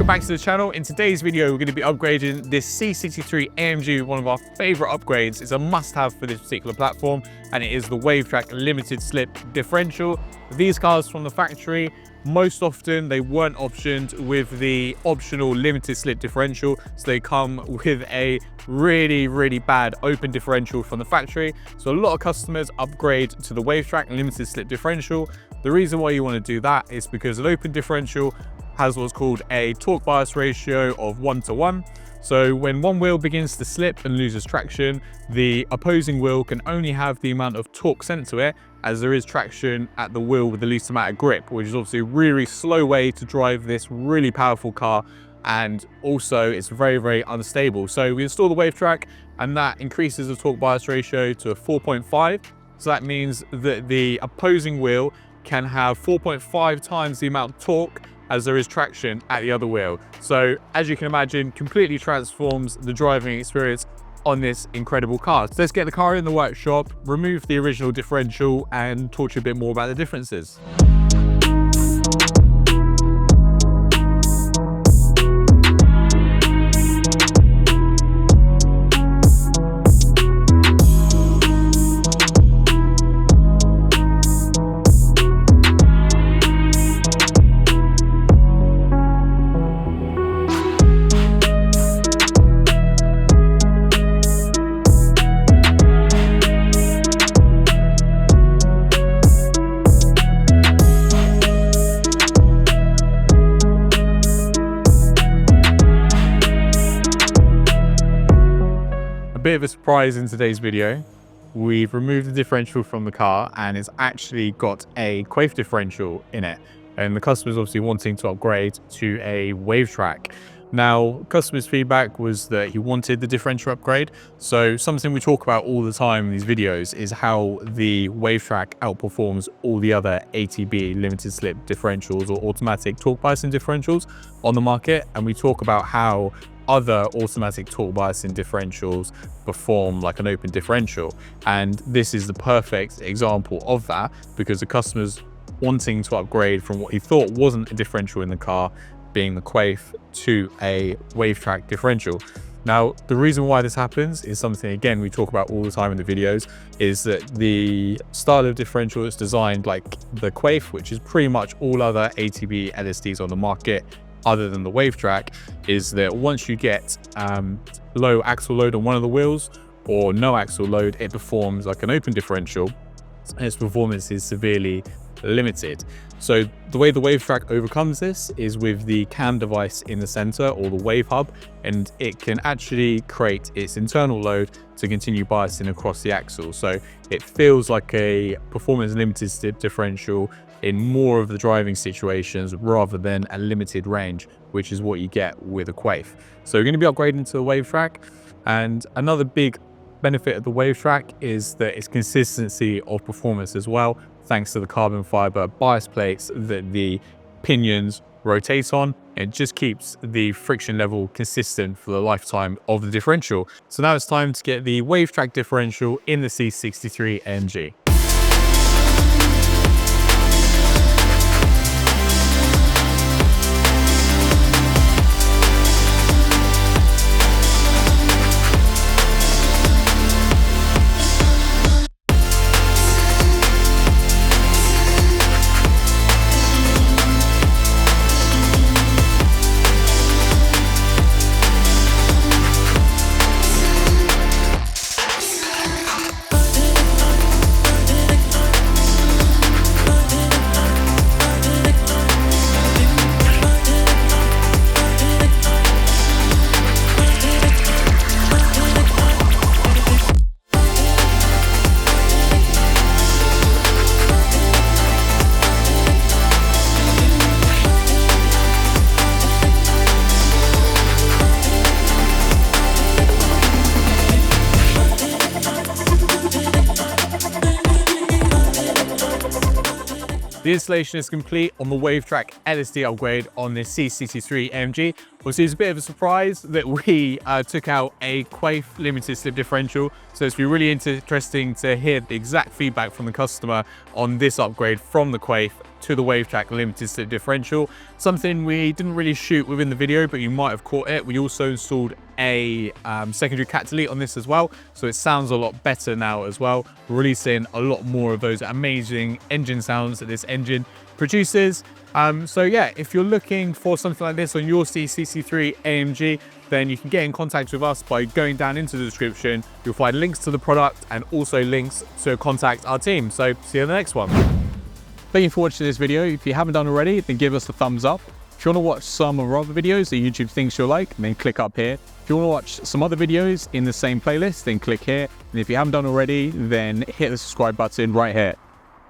back to the channel. In today's video, we're going to be upgrading this C63 AMG, one of our favorite upgrades. It's a must-have for this particular platform, and it is the Wavetrack limited slip differential. These cars from the factory, most often they weren't optioned with the optional limited slip differential, so they come with a really bad open differential from the factory. So a lot of customers upgrade to the Wavetrack limited slip differential. The reason why you want to do that is because an open differential has what's called a torque bias ratio of 1:1. So when one wheel begins to slip and loses traction, the opposing wheel can only have the amount of torque sent to it as there is traction at the wheel with the least amount of grip, which is obviously a really slow way to drive this really powerful car. And also it's very unstable. So we install the Wavetrack and that increases the torque bias ratio to a 4.5. So that means that the opposing wheel can have 4.5 times the amount of torque as there is traction at the other wheel. So as you can imagine, completely transforms the driving experience on this incredible car. So let's get the car in the workshop, remove the original differential and talk to you a bit more about the differences. A bit of a surprise in today's video. We've removed the differential from the car and it's actually got a Quaife differential in it. And the customer's obviously wanting to upgrade to a Wavetrack. Now, customer's feedback was that he wanted the differential upgrade. So something we talk about all the time in these videos is how the Wavetrack outperforms all the other ATB limited slip differentials or automatic torque biasing differentials on the market. And we talk about how other automatic torque biasing differentials perform like an open differential. And this is the perfect example of that because the customer's wanting to upgrade from what he thought wasn't a differential in the car, being the Quaife, to a Wavetrack differential. Now, the reason why this happens is something, again, we talk about all the time in the videos, is that the style of differential is designed like the Quaife, which is pretty much all other ATB LSDs on the market, other than the Wavetrack, is that once you get low axle load on one of the wheels or no axle load, it performs like an open differential and its performance is severely limited. So the way the Wavetrack overcomes this is with the cam device in the center, or the wave hub, and it can actually create its internal load to continue biasing across the axle. So it feels like a performance limited slip differential in more of the driving situations rather than a limited range, which is what you get with a Quaife. So you're going to be upgrading to the Wavetrack. And another big benefit of the Wavetrack is that its consistency of performance as well, thanks to the carbon fiber bias plates that the pinions rotate on. It just keeps the friction level consistent for the lifetime of the differential. So now it's time to get the Wavetrack differential in the C63 AMG. The installation is complete on the Wavetrack LSD upgrade on the C63 AMG. Obviously, it's a bit of a surprise that we took out a Quaife limited slip differential. So it's been really interesting to hear the exact feedback from the customer on this upgrade from the Quaife to the Wavetrack limited slip differential. Something we didn't really shoot within the video, but you might have caught it. We also installed a secondary cat delete on this as well, so it sounds a lot better now as well, releasing a lot more of those amazing engine sounds that this engine produces. So yeah, if you're looking for something like this on your C63 AMG, then you can get in contact with us by going down into the description. You'll find links to the product and also links to contact our team. So see you in the next one. Thank you for watching this video. If you haven't done already, then give us a thumbs up. If you want to watch some of our other videos that YouTube thinks you'll like, then click up here. If you want to watch some other videos in the same playlist, then click here. And if you haven't done already, then hit the subscribe button right here.